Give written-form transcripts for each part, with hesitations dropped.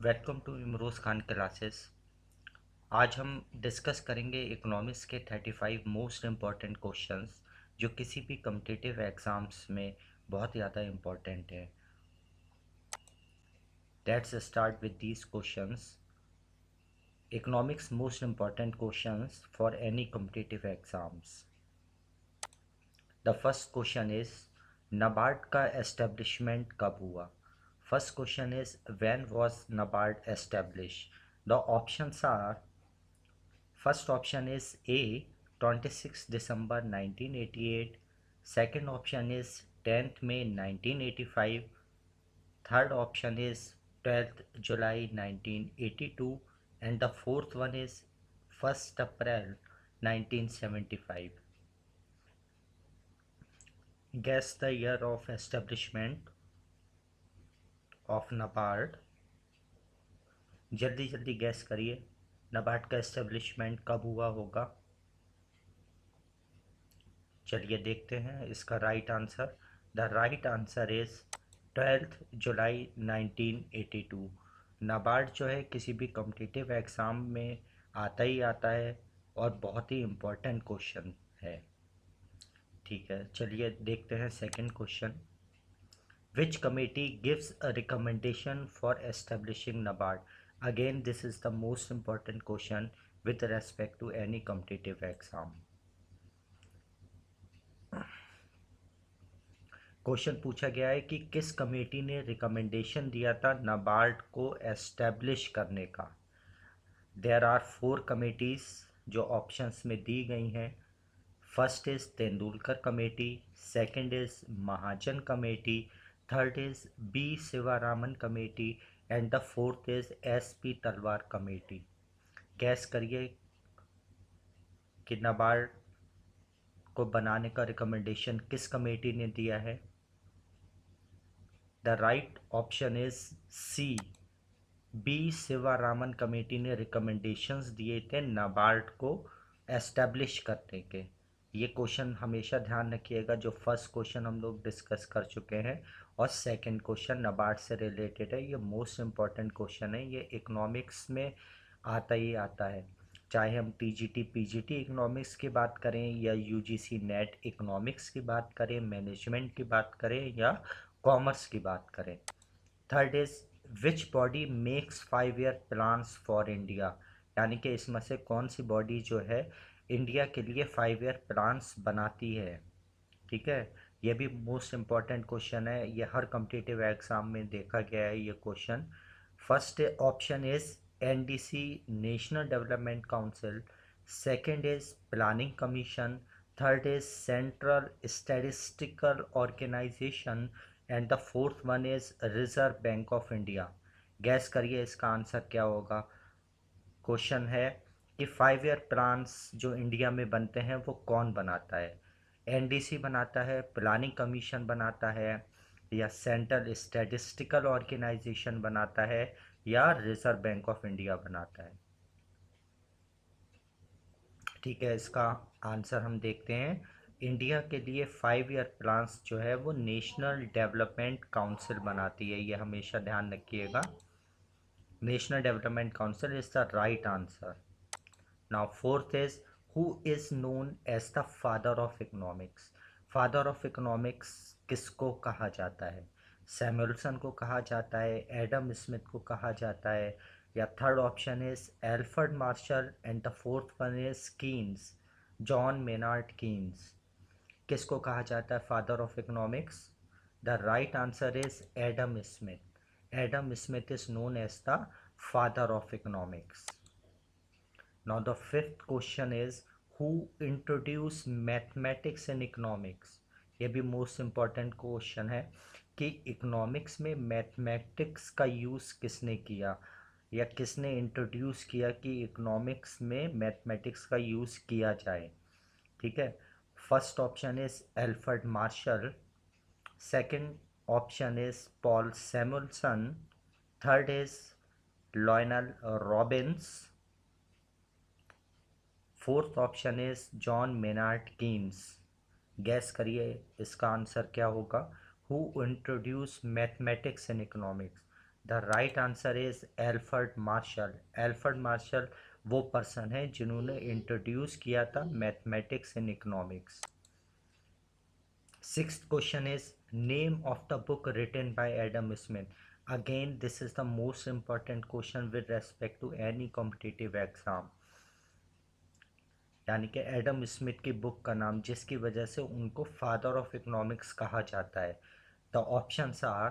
Welcome to Imroz Khan classes. आज हम discuss करेंगे इकोनॉमिक्स के 35 मोस्ट इम्पॉर्टेंट क्वेश्चंस जो किसी भी कम्पिटिटिव एग्ज़ाम्स में बहुत ज़्यादा इम्पॉर्टेंट है। Let's start with these questions. Economics most important questions for any competitive exams. The first question is NABARD का एस्टेब्लिशमेंट कब हुआ? First question is when was NABARD establish? The options are: first option is A, 26 December 1988. Second option is 10th May 1985. Third option is 12th July 1982. And the fourth one is 1st April 1975. Guess the year of establishment of NABARD. जल्दी जल्दी gas करिए, नाबार्ड का establishment कब हुआ होगा। चलिए देखते हैं इसका right answer. The right answer is 12 जुलाई 1982। नाबार्ड जो है किसी भी कॉम्पिटिटिव एग्ज़ाम में आता ही आता है और बहुत ही इम्पोर्टेंट क्वेश्चन है। ठीक है, चलिए देखते हैं second question. Which committee gives a recommendation for establishing NABARD? Again this is the most important question with respect to any competitive exam. Question पूछा गया है कि किस कमेटी ने रिकमेंडेशन दिया था नाबार्ड को एस्टेब्लिश करने का। देयर आर 4 कमेटीज़ जो ऑप्शंस में दी गई हैं। First is Tendulkar committee, second is Mahajan committee, third is B Sivaraman committee and the fourth is S P Talwar committee. Guess करिए कि नाबार्ड को बनाने का रिकमेंडेशन किस कमेटी ने दिया है। The right option is C, B Sivaraman committee ने रिकमेंडेशंस दिए थे नाबार्ड को एस्टेब्लिश करने के। ये क्वेश्चन हमेशा ध्यान रखिएगा, जो फर्स्ट क्वेश्चन हम लोग डिस्कस कर चुके हैं और सेकंड क्वेश्चन नाबार्ड से रिलेटेड है। ये मोस्ट इम्पॉर्टेंट क्वेश्चन है, ये इकोनॉमिक्स में आता ही आता है। चाहे हम टीजीटी पीजीटी इकोनॉमिक्स की बात करें या यूजीसी नेट इकोनॉमिक्स की बात करें, मैनेजमेंट की बात करें या कॉमर्स की बात करें। Third is which body makes 5 year plans for India? यानी कि इसमें से कौन सी बॉडी जो है इंडिया के लिए 5 ईयर प्लान्स बनाती है। ठीक है, ये भी मोस्ट इम्पॉर्टेंट क्वेश्चन है, ये हर कम्पिटिटिव एग्जाम में देखा गया है ये question. First option is NDC, national development council, second is planning commission, third is central statistical organisation and the fourth one is reserve bank of India. Guess करिए इसका answer क्या होगा। क्वेश्चन है कि 5 ईयर प्लान्स जो India में बनते हैं वो कौन बनाता है? एनडीसी बनाता है, प्लानिंग कमीशन बनाता है, या सेंट्रल स्टैटिस्टिकल ऑर्गेनाइजेशन बनाता है, या रिजर्व बैंक ऑफ इंडिया बनाता है। ठीक है, इसका आंसर हम देखते हैं। इंडिया के लिए 5 ईयर प्लान्स जो है वो नेशनल डेवलपमेंट काउंसिल बनाती है, ये हमेशा ध्यान रखिएगा। National development council is the right answer. Now fourth is who is known as the father of economics? Father of economics किसको कहा जाता है? सैमुअलसन को कहा जाता है, एडम स्मिथ को कहा जाता है, या third option is Alfred Marshall and the fourth one is Keynes, John Maynard Keynes. किसको कहा जाता है father of economics? The right answer is Adam Smith. Adam Smith is known as the father of economics. Now the fifth question is who introduced mathematics in economics? ये भी most important question है कि economics में mathematics का use किसने किया या किसने इंट्रोड्यूस किया कि इकोनॉमिक्स में मैथमेटिक्स का यूज़ किया जाए। ठीक है, first option is Alfred Marshall, second option is Paul Samuelson, third is Lionel Robbins, fourth option is John Maynard Keynes. Guess करिए इसका आंसर क्या होगा। Who introduce mathematics in economics? The right answer is Alfred Marshall. Alfred Marshall वो person है जिन्होंने introduce किया था mathematics in economics. Sixth question is name of the book written by Adam Smith. Again, this is the most important question with respect to any competitive exam. यानी कि Adam Smith की book का नाम जिसकी वजह से उनको फादर ऑफ इकोनॉमिक्स कहा जाता है। The options are,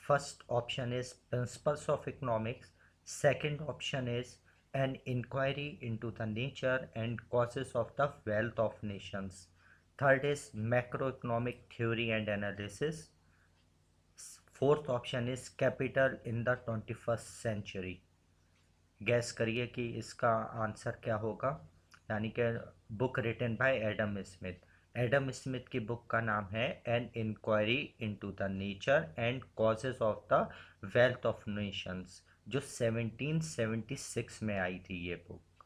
first option is principles of economics, second option is an inquiry into the nature and causes of the wealth of nations, third is macro economic theory and analysis, fourth option is capital in the 21st century. Guess करिए कि इसका answer क्या होगा। यानी कि book written by Adam Smith. Adam Smith की book का नाम है an inquiry into the nature and causes of the wealth of Nations, जो 1776 में आई थी ये बुक।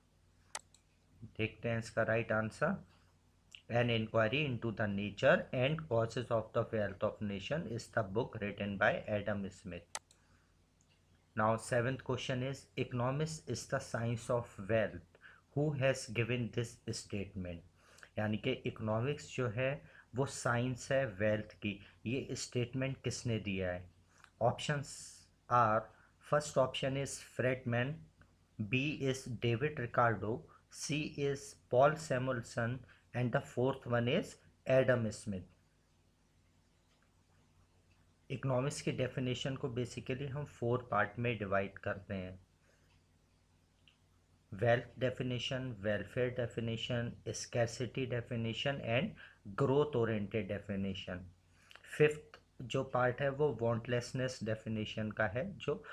देखते हैं इसका right answer. An inquiry into the nature and causes of the wealth of nation is the book written by Adam Smith. Now, seventh question is economics is the science of wealth. Who has given this statement? यानी कि economics जो है वो science है wealth की, ये statement किसने दिया है? Options are, first option is Friedman, B is David Ricardo, C is Paul Samuelson and the fourth one is Adam Smith. Economics की डेफिनेशन को बेसिकली हम 4 पार्ट में डिवाइड करते हैं। Wealth definition, welfare definition, scarcity definition and growth oriented definition. Fifth जो part है वो वांटलेसनेस definition का है, जो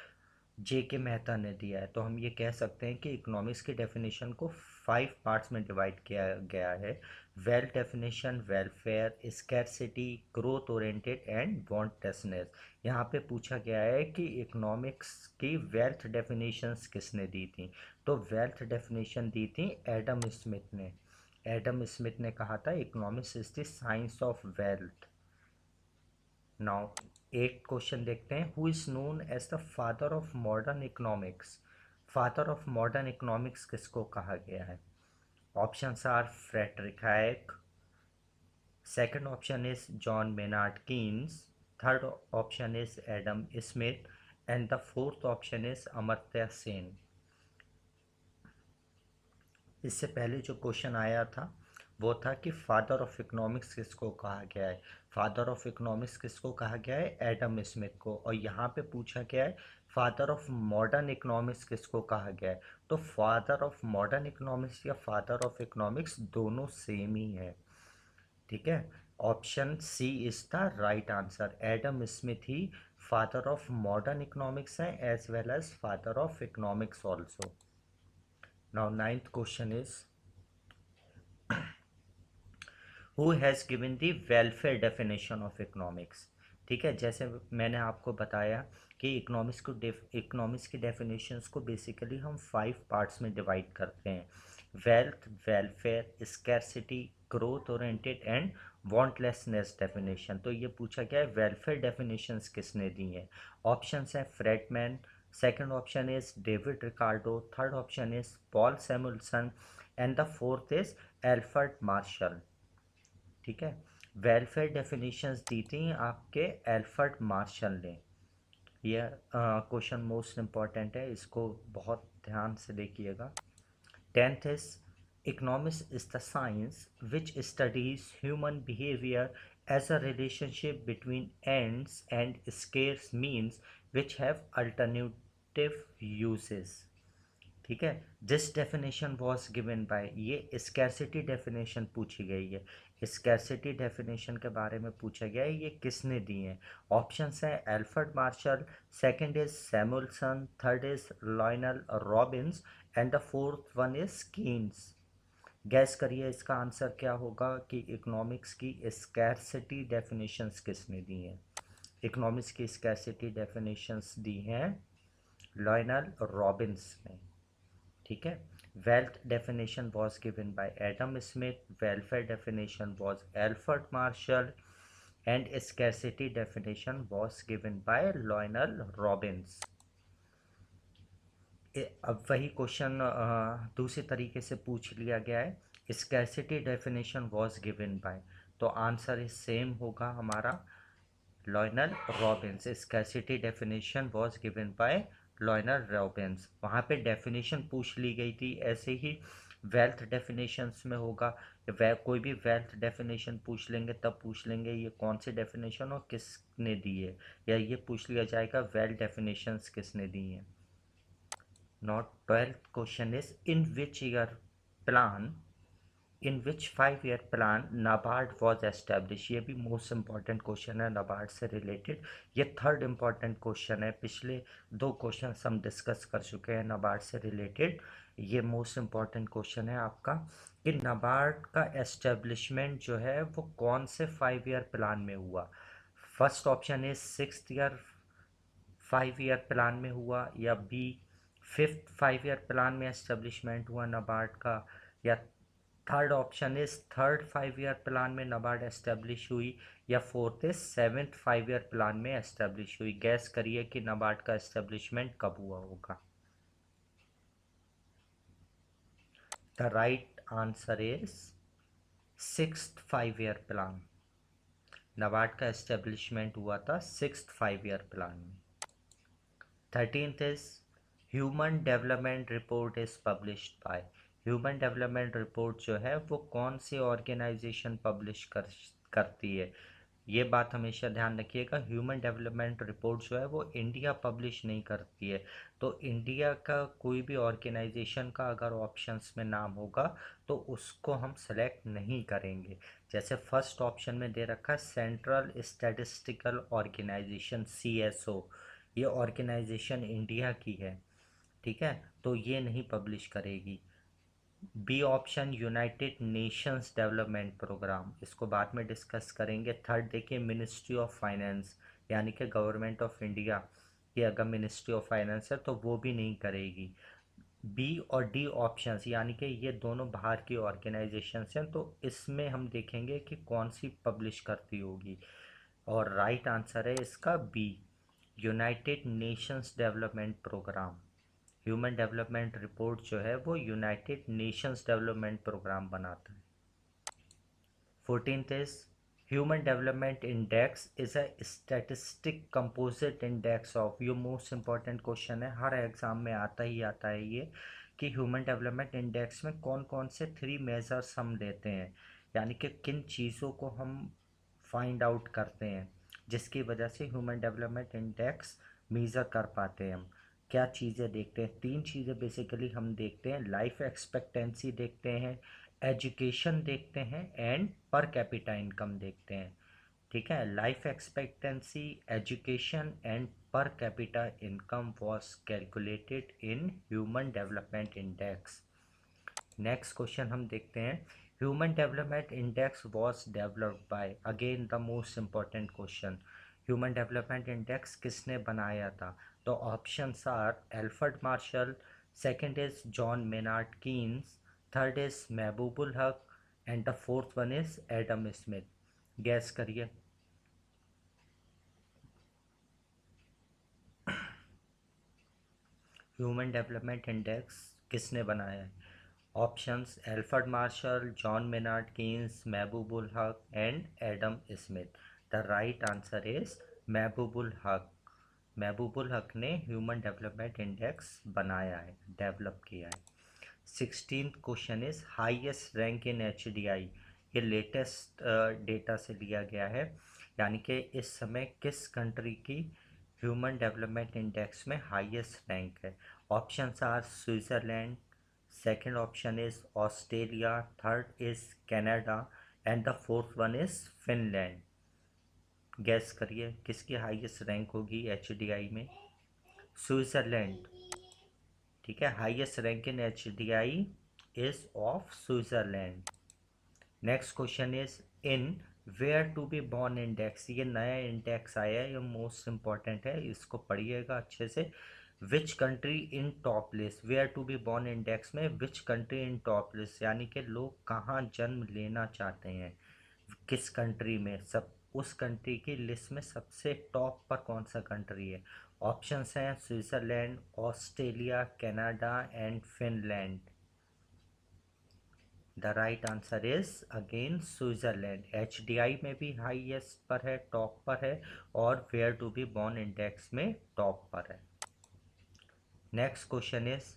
जे के मेहता ने दिया है। तो हम ये कह सकते हैं कि इकोनॉमिक्स की डेफिनेशन को 5 पार्ट्स में डिवाइड किया गया है। Wealth definition, welfare, scarcity, growth oriented and wantlessness. यहाँ पे पूछा गया है कि इकोनॉमिक्स की वेल्थ डेफिनेशंस किसने दी थी? तो वेल्थ डेफिनेशन दी थी एडम स्मिथ ने। एडम स्मिथ ने कहा था economics is the science of wealth. Now 8th question देखते हैं। Who is known as the father of modern economics? Father of modern economics किसको कहा गया है? Options are Friedrich Hayek, second option is John Maynard Keynes, third option is Adam Smith and the fourth option is Amartya Sen. इससे पहले जो question आया था वो था कि फादर ऑफ इकोनॉमिक्स किसको कहा गया है? फादर ऑफ इकोनॉमिक्स किसको कहा गया है? एडम स्मिथ को। और यहाँ पे पूछा गया है फादर ऑफ मॉडर्न इकोनॉमिक्स किसको कहा गया है? तो फादर ऑफ मॉडर्न इकोनॉमिक्स या फादर ऑफ इकोनॉमिक्स दोनों सेम ही है। ठीक है, option C is the right answer. Adam Smith ही फादर ऑफ मॉडर्न इकोनॉमिक्स है as well as father of economics also. Now 9th question is who has given the welfare definition of economics? ठीक है, जैसे मैंने आपको बताया कि economics की डेफिनेशंस को बेसिकली हम 5 पार्ट्स में डिवाइड करते हैं। Wealth, welfare, scarcity, growth oriented and wantlessness definition. तो ये पूछा गया है वेलफेयर डेफिनेशंस किसने दी हैं? ऑप्शंस हैं Friedmann, second option is David Ricardo, third option is Paul Samuelson and the fourth is Alfred martial. ठीक है, वेलफेयर डेफिनेशंस दी थी आपके एल्फ्रेड मार्शल ने। यह क्वेश्चन मोस्ट इम्पॉर्टेंट है, इसको बहुत ध्यान से देखिएगा। 10th is economics is the science which studies human behaviour as a relationship between ends and scarce means which have alternative uses. ठीक है, this definition was given by, ये स्कैरसिटी डेफिनेशन पूछी गई है। स्कैरसिटी डेफिनेशन के बारे में पूछा गया है, ये किसने दी है? ऑप्शंस हैं Alfred Marshall, second is Samuelson, third is Lionel Robbins and the fourth one is Keynes. Guess करिए इसका आंसर क्या होगा कि इकोनॉमिक्स की स्कैरसिटी डेफिनेशंस किसने दी हैं? इकोनॉमिक्स की स्कैरसिटी डेफिनेशंस दी हैं लॉयनल रॉबिन्स ने। ठीक है, wealth definition was given by Adam Smith, welfare definition was Alfred Marshall and scarcity definition was given by Lionel Robbins. अब वही क्वेश्चन दूसरे तरीके से पूछ लिया गया है। Scarcity definition was given by, तो आंसर इज सेम होगा हमारा Lionel Robbins. Scarcity definition was given by Lionel Robbins. वहाँ पे डेफिनेशन पूछ ली गई थी। ऐसे ही वेल्थ डेफिनेशंस में होगा, कोई भी वेल्थ डेफिनेशन पूछ लेंगे तब पूछ लेंगे ये कौन सी डेफिनेशन और किसने दी है, या ये पूछ लिया जाएगा वेल्थ डेफिनेशंस किसने दी हैं। Now 12th question is in which year plan in which 5 year plan NABARD was established। ये भी मोस्ट इम्पॉर्टेंट क्वेश्चन है नाबार्ड से रिलेटेड। ये थर्ड इम्पॉर्टेंट क्वेश्चन है, पिछले दो क्वेश्चन हम डिस्कस कर चुके हैं नाबार्ड से रिलेटेड। ये मोस्ट इम्पॉर्टेंट क्वेश्चन है आपका कि नाबार्ड का एस्टेब्लिशमेंट जो है वो कौन से 5 ईयर प्लान में हुआ। First option is 6th year 5 year plan में हुआ, या बी 5th 5 ईयर प्लान में एस्टेब्लिशमेंट हुआ नाबार्ड का, या third option is third 5 year plan में नाबार्ड एस्टेब्लिश हुई, या fourth is 7th 5 year plan में एस्टेब्लिश हुई। गैस करिए कि नाबार्ड का एस्टेब्लिशमेंट कब हुआ होगा। The right answer is 6th 5 year plan. NABARD का एस्टेब्लिशमेंट हुआ था 6th 5 ईयर प्लान में। 13th is human development report is published by. Human development report जो है वो कौन सी ऑर्गेनाइजेशन पब्लिश करती है। ये बात हमेशा ध्यान रखिएगा, ह्यूमन डेवलपमेंट रिपोर्ट जो है वो इंडिया पब्लिश नहीं करती है। तो इंडिया का कोई भी ऑर्गेनाइजेशन का अगर ऑप्शंस में नाम होगा तो उसको हम सेलेक्ट नहीं करेंगे। जैसे फर्स्ट ऑप्शन में दे रखा है सेंट्रल स्टैटिस्टिकल ऑर्गेनाइजेशन CSO, ये ऑर्गेनाइजेशन इंडिया की है, ठीक है, तो ये नहीं पब्लिश करेगी। B option United Nations development programme, इसको बाद में डिस्कस करेंगे। थर्ड देखिए मिनिस्ट्री ऑफ फाइनेंस, यानी कि गवर्नमेंट ऑफ इंडिया की अगर मिनिस्ट्री ऑफ फाइनेंस है तो वो भी नहीं करेगी। बी और डी ऑप्शंस यानी कि ये दोनों बाहर की ऑर्गेनाइजेशंस हैं, तो इसमें हम देखेंगे कि कौन सी पब्लिश करती होगी। और राइट आंसर है इसका B, United Nations development programme. Human development report जो है वो यूनाइटेड नेशंस डेवलपमेंट प्रोग्राम बनाता है। 14th is human development index is a statistic composite index of. ये मोस्ट इंपॉर्टेंट क्वेश्चन है, हर एग्जाम में आता ही आता है ये, कि ह्यूमन डेवलपमेंट इंडेक्स में कौन कौन से 3 मेजर्स हम लेते हैं, यानी कि किन चीज़ों को हम फाइंड आउट करते हैं जिसकी वजह से ह्यूमन डेवलपमेंट इंडेक्स मेज़र कर पाते हैं हम। क्या चीज़ें देखते हैं, 3 चीज़ें बेसिकली हम देखते हैं। लाइफ एक्सपेक्टेंसी देखते हैं, एजुकेशन देखते हैं, एंड पर कैपिटा इनकम देखते हैं। ठीक है, life expectancy, education and per capita income was calculated in human development index. Next question हम देखते हैं, human development index was developed by, again the most important question, human development index किसने बनाया था। तो options are Alfred Marshall, second is John Maynard Keynes, third is Mahbubul Haq, and the fourth one is Adam Smith. Guess करिए। Human development index किसने बनाया है। Options Alfred Marshall, John Maynard Keynes, Mahbubul Haq and Adam Smith. The right answer is Mahbubul Haq. Mahbubul हक ने human development index बनाया है, develop किया है। 16th question is highest rank in HDI। ये लेटेस्ट डेटा से लिया गया है, यानी कि इस समय किस कंट्री की ह्यूमन डेवलपमेंट इंडेक्स में हाईएस्ट रैंक है। Options are Switzerland, second option is Australia, third is Canada, and the fourth one is Finland. Guess करिए किसकी हाईएस्ट रैंक होगी HDI में। स्विट्ज़रलैंड, ठीक है, highest rank in HDI is of Switzerland. Next question is in where to be born index, ये नया index आया है, ये मोस्ट इंपॉर्टेंट है, इसको पढ़िएगा अच्छे से। Which country in top list, where to be born index में which country in top list, यानी कि लोग कहाँ जन्म लेना चाहते हैं, किस कंट्री में सब उस कंट्री की लिस्ट में सबसे टॉप पर कौन सा कंट्री है? ऑप्शंस हैं Switzerland, Australia, Canada and Finland. The right answer is again Switzerland. HDI में भी हाईएस्ट पर है, टॉप पर है, और where to be born index में टॉप पर है। Next question is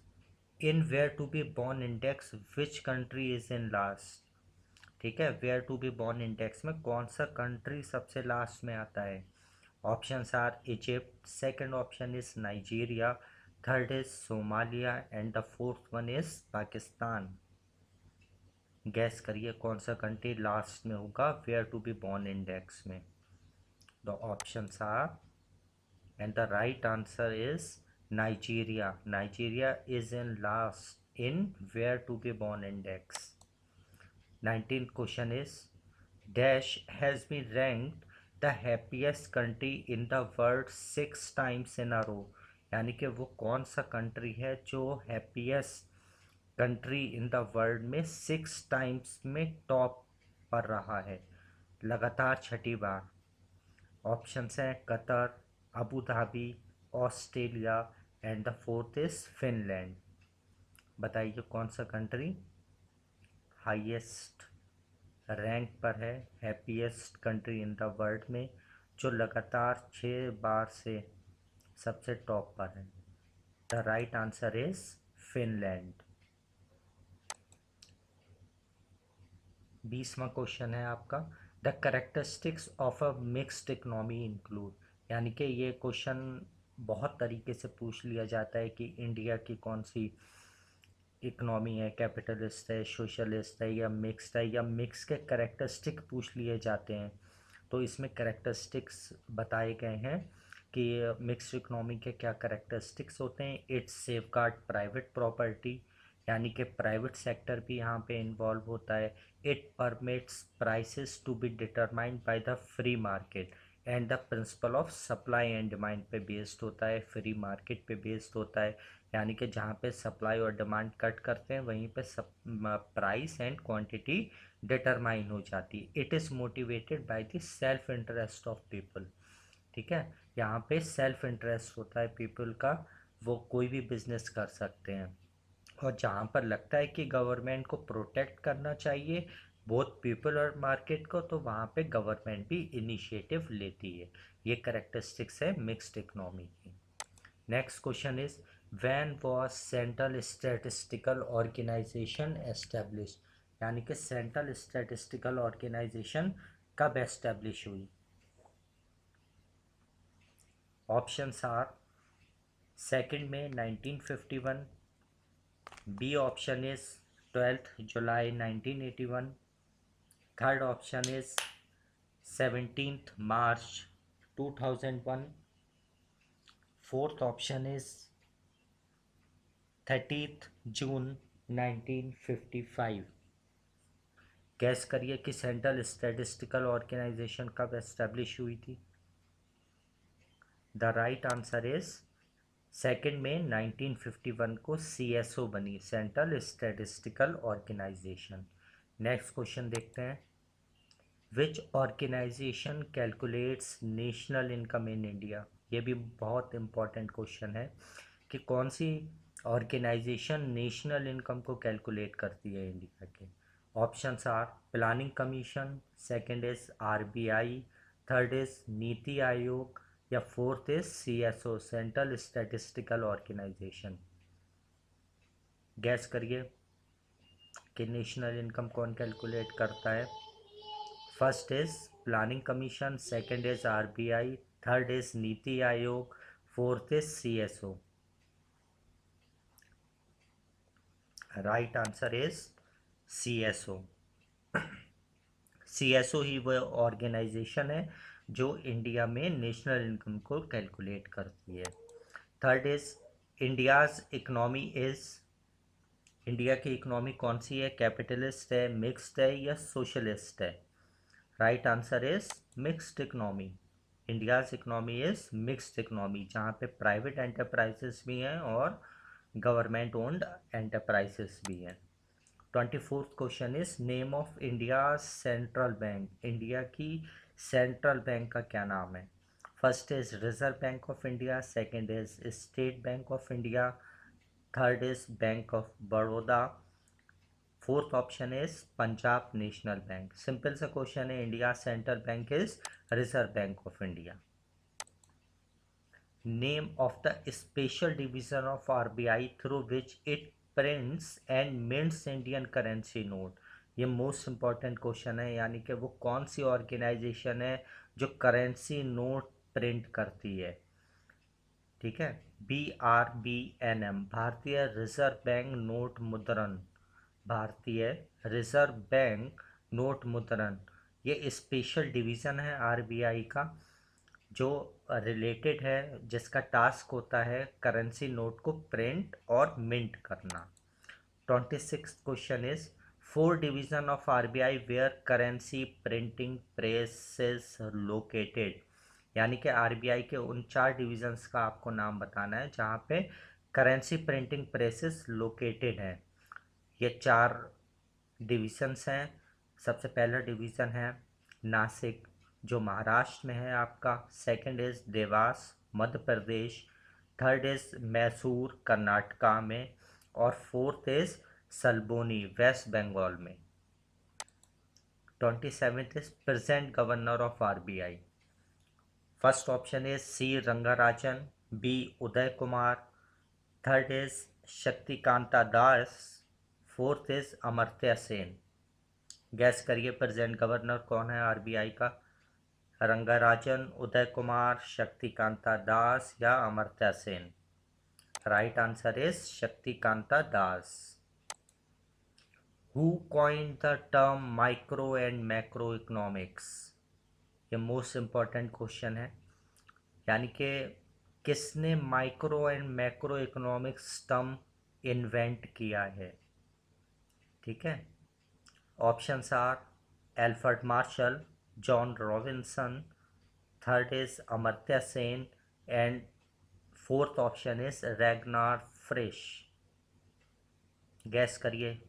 in where to be born index which country is in last? ठीक है, where to be born index में कौन सा कंट्री सबसे लास्ट में आता है? Options are Egypt, second option is Nigeria, third is Somalia and the fourth one is Pakistan. Guess करिए कौन सा कंट्री लास्ट में होगा where to be born index में। The options are and the right answer is Nigeria. Nigeria is in last in where to be born index. 19th question is dash has been ranked the happiest country in the world 6 times in a row। यानी कि वो कौन सा country है जो happiest country in the world में 6 times में top पर रहा है, लगातार 6ठी बार। ऑप्शंस हैं Qatar, Abu Dhabi, Australia and the fourth is Finland. बताइए कौन सा कंट्री हाईएस्ट रैंक पर है happiest country in the world में, जो लगातार 6 बार से सबसे टॉप पर है। The right answer is Finland. 20वां क्वेश्चन है आपका the characteristics of a mixed economy include. यानी कि ये क्वेश्चन बहुत तरीके से पूछ लिया जाता है कि इंडिया की कौन सी इकोनॉमी है, कैपिटलिस्ट है, सोशलिस्ट है या मिक्स के करेक्टरिस्टिक पूछ लिए जाते हैं। तो इसमें करेक्टरिस्टिक्स बताए गए हैं कि मिक्स इकोनॉमी के क्या करेक्टरिस्टिक्स होते हैं। इट्स सेफगार्ड प्राइवेट प्रॉपर्टी, यानी कि प्राइवेट सेक्टर भी यहाँ पे इन्वॉल्व होता है। It permits prices to be determined by the free market and the principle of supply and demand पे बेस्ड होता है, फ्री मार्केट पे बेस्ड होता है। यानी कि जहाँ पे सप्लाई और डिमांड कट करते हैं वहीं पे प्राइस एंड क्वांटिटी डिटरमाइन हो जाती है। It is motivated by the self interest of people. ठीक है, यहाँ पे सेल्फ इंटरेस्ट होता है पीपल का, वो कोई भी बिजनेस कर सकते हैं। और जहाँ पर लगता है कि गवर्नमेंट को प्रोटेक्ट करना चाहिए बोथ पीपल और मार्केट को, तो वहाँ पे गवर्नमेंट भी इनिशिएटिव लेती है। ये करेक्टरिस्टिक्स है मिक्स्ड इकोनॉमी की। Next question is when was central statistical organisation established. यानी कि सेंट्रल स्टैटिस्टिकल ऑर्गेनाइजेशन कब एस्टेब्लिश हुई? Options are 2 May 1951, B option is 12 July 1981, third option is 17 March 2001, fourth option is 30 June 1955। Guess करिए कि central statistical organisation कब एस्टेब्लिश हुई थी। The right answer is 2 May 1951 को CSO बनी, central statistical organisation. Next question देखते हैं which organisation calculates national income in India. ये भी बहुत इंपॉर्टेंट क्वेश्चन है कि कौन सी ऑर्गेनाइजेशन नेशनल इनकम को कैलकुलेट करती है इंडिया के। Options are planning commission, second is RBI, third is NITI Aayog या fourth is CSO central statistical organisation. Guess करिए कि नेशनल इनकम कौन कैलकुलेट करता है। First is planning commission, second is RBI, third is NITI Aayog, fourth is CSO। Right answer is CSO। CSO ही वह organisation है जो India में नेशनल इनकम को कैलकुलेट करती है। Third is India's economy is, India की इकनॉमी कौन सी है, कैपिटलिस्ट है, मिक्स्ड है या सोशलिस्ट है? Right answer is mixed economy. India's economy is mixed economy, जहाँ पे प्राइवेट एंटरप्राइजेस भी हैं और गवर्नमेंट ओन्ड एंटरप्राइजेस भी हैं। 24th question is name of India central bank. India की सेंट्रल बैंक का क्या नाम है? First is reserve bank of India, second is state bank of India, third is bank of Baroda, fourth option is Punjab national bank. Simple सा question है, India central bank is reserve bank of India. Name of the special division of RBI through which it prints and mints Indian currency note. ये most important question है, यानी कि वो कौन सी organisation है जो करेंसी नोट प्रिंट करती है। ठीक है, BRBNM, भारतीय रिजर्व बैंक नोट मुद्रण, भारतीय रिजर्व बैंक नोट मुद्रण। ये स्पेशल डिवीज़न है आरबीआई का जो रिलेटेड है, जिसका टास्क होता है करेंसी नोट को प्रिंट और मिंट करना। 26 question is four division of RBI where currency printing presses located. यानी कि आरबीआई के उन 4 डिविजन्स का आपको नाम बताना है जहाँ पे करेंसी प्रिंटिंग प्रेसेस लोकेटेड हैं। ये 4 डिविजन्स हैं। सबसे पहला डिवीज़न है नासिक जो महाराष्ट्र में है आपका, second is Dewas Madhya Pradesh, third is Mysore Karnataka में, और fourth is Salboni west Bengal में। 27th is present governor of RBI. First option is C Rangarajan, B Uday Kumar, third is Shaktikanta Das, fourth is Amartya Sen. Guess करिए प्रेजेंट गवर्नर कौन है आरबीआई का? रंगाराजन, उदय कुमार, शक्तिकांता दास या Amartya Sen? Right answer is Shaktikanta Das. Who coined the term micro and macroeconomics? ये most important question है, यानी कि किसने micro and macro economics term invent किया है। ठीक है, options are Alfred Marshall, John Robinson, third is Amartya Sen and fourth option is Ragnar Frisch. Guess करिए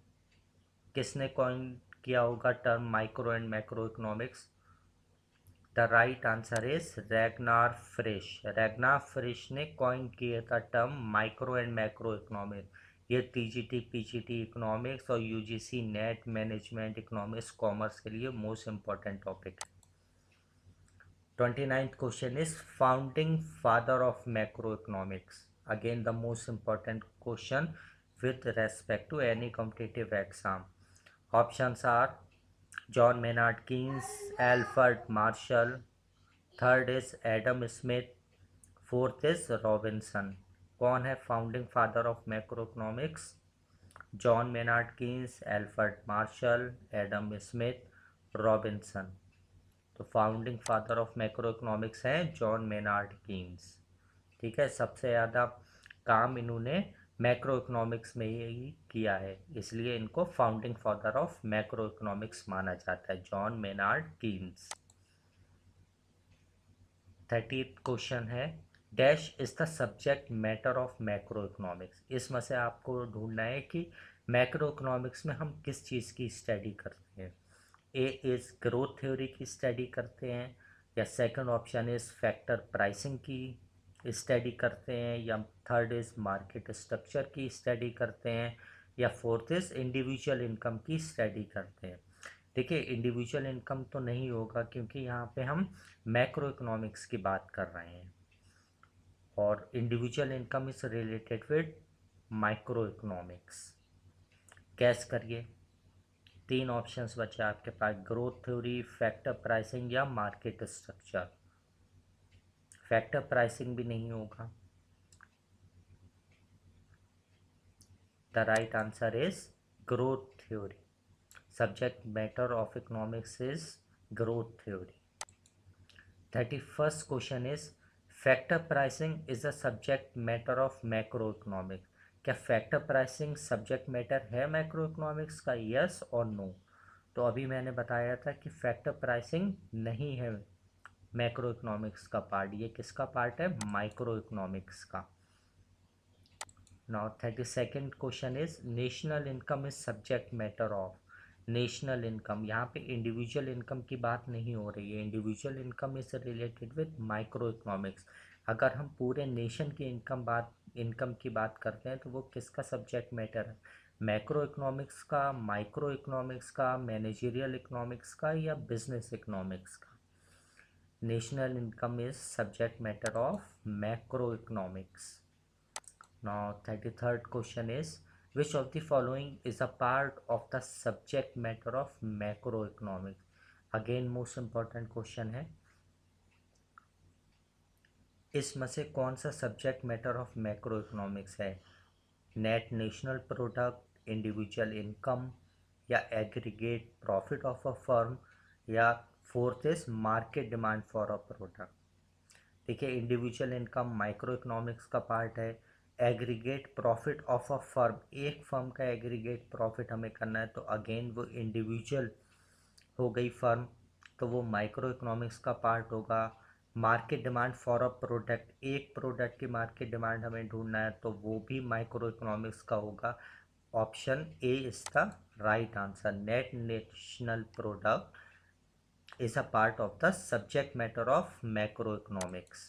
किसने कॉइन किया होगा term micro and macro economics? The right answer is Ragnar Frisch. Ragnar फ्रिश ने coin किया था term micro and macro economics. ये TGT PGT economics और UGC net management economics commerce के लिए मोस्ट इंपॉर्टेंट टॉपिक है। 29th question is founding father of macro economics. Again the most important question with respect to any competitive exam. Options are John Maynard Keynes, Alfred Marshall, third is Adam Smith, fourth is Robinson. कौन है founding father of macro economics? John Maynard Keynes, Alfred Marshall, Adam Smith, Robinson. तो founding father of macro economics हैं John Maynard Keynes. ठीक है, सबसे ज़्यादा काम इन्होंने मैक्रो इकोनॉमिक्स में ही किया है, इसलिए इनको founding father of macro economics माना जाता है, John Maynard Keynes. 30th question है dash is the subject matter of macro economics. इसमें से आपको ढूंढना है कि मैक्रो इकोनॉमिक्स में हम किस चीज़ की स्टडी करते हैं। ए इज़ ग्रोथ थ्योरी की स्टडी करते हैं, या second option is factor pricing की स्टडी करते हैं, या थर्ड इज़ मार्केट स्ट्रक्चर की स्टडी करते हैं, या फोर्थ इज़ इंडिविजुअल इनकम की स्टडी करते हैं। देखिए इंडिविजुअल इनकम तो नहीं होगा क्योंकि यहाँ पे हम मैक्रो इकोनॉमिक्स की बात कर रहे हैं, और individual income is related with micro economics. Gas करिए, 3 ऑप्शंस बचे आपके पास, ग्रोथ थ्योरी, फैक्टर प्राइसिंग या मार्केट स्ट्रक्चर। फैक्टर प्राइसिंग भी नहीं होगा। The right answer is growth theory. Subject matter of economics is growth theory. 31st question is factor pricing is a subject matter of macro economics. क्या factor pricing subject matter है macro economics का? Yes और no. तो अभी मैंने बताया था कि फैक्टर प्राइसिंग नहीं है मैक्रो इकोनॉमिक्स का पार्ट, ये किसका पार्ट है? माइक्रो इकोनॉमिक्स का। Now 32nd question is national income is subject matter of. National income, यहाँ पे इंडिविजुअल इनकम की बात नहीं हो रही है। Individual income is related with micro economics. अगर हम पूरे नेशन की इनकम की बात करते हैं तो वो किसका सब्जेक्ट मैटर है? मैक्रो इकोनॉमिक्स का, माइक्रो इकोनॉमिक्स का, मैनेजरियल इकोनॉमिक्स का, या बिजनेस इकोनॉमिक्स का? National income is subject matter of macro economics. Now, 33rd question is, which of the following is a part of the subject matter of macroeconomics? Again, most important question है, इसमें से कौन सा subject matter of macro economics है? Net national product, individual income, या aggregate profit of a firm, या fourth is market demand for a product. देखिए, individual income micro economics का पार्ट है। Aggregate profit of a firm, एक firm का aggregate profit हमें करना है तो अगेन वो इंडिविजुअल हो गई फर्म, तो वो माइक्रो इकोनॉमिक्स का पार्ट होगा। Market demand for a product, एक प्रोडक्ट की मार्केट डिमांड हमें ढूंढना है तो वो भी माइक्रो इकोनॉमिक्स का होगा। Option A is the right answer. Net national product is a part of the subject matter of macroeconomics.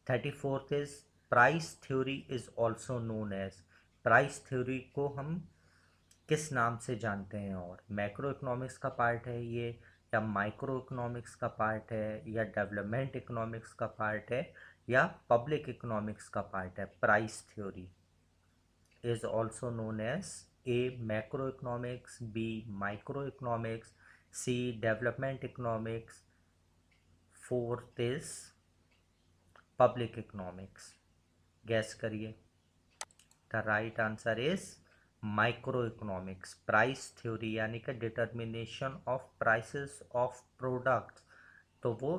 34th is price theory is also known as। price theory को हम किस नाम से जानते हैं? और मैक्रो इकोनॉमिक्स का पार्ट है ये, या माइक्रो इकोनॉमिक्स का पार्ट है, या डेवलपमेंट इकोनॉमिक्स का पार्ट है, या पब्लिक इकोनॉमिक्स का पार्ट है? Price theory is also known as A. Macroeconomics, B. Microeconomics, C. Development economics, fourth is Public economics. Guess करिए। The right answer is Microeconomics। Price theory यानी कि determination of prices of products, तो वो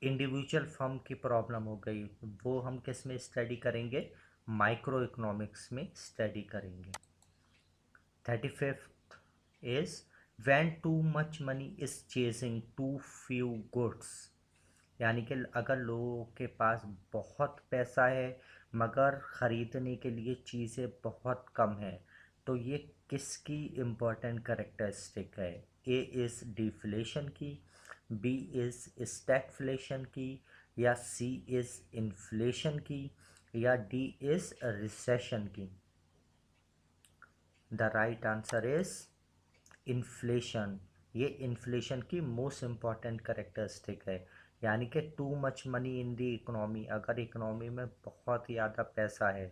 individual firm की problem हो गई, वो हम किस में स्टडी करेंगे? माइक्रो इकोनॉमिक्स में स्टडी करेंगे। 35th is when too much money is chasing too few goods। यानी कि अगर लोगों के पास बहुत पैसा है मगर ख़रीदने के लिए चीज़ें बहुत कम है, तो ये किसकी इम्पोर्टेंट करेक्टरिस्टिक है? ए इज़ डिफ्लेशन की, बी इज़ स्टैगफ्लेशन की, या सी इज़ इन्फ्लेशन की, या डी इज़ रिसेशन की? The right answer is inflation. ये इन्फ्लेशन की मोस्ट इम्पॉर्टेंट करेक्टरिस्टिक है। यानी कि too much money in the economy, अगर इकोनॉमी में बहुत ज़्यादा पैसा है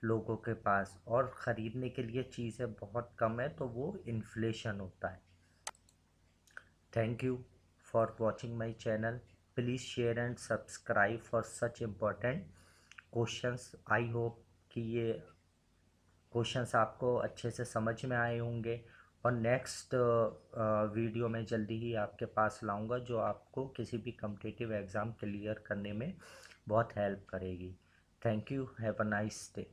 लोगों के पास और ख़रीदने के लिए चीज़ें बहुत कम है तो वो इन्फ्लेशन होता है। Thank you for watching my channel. Please share and subscribe for such important questions. I hope कि ये क्वेश्चंस आपको अच्छे से समझ में आए होंगे और नेक्स्ट वीडियो में जल्दी ही आपके पास लाऊंगा जो आपको किसी भी कम्पिटिटिव एग्ज़ाम क्लियर करने में बहुत हेल्प करेगी। Thank you, have a nice day.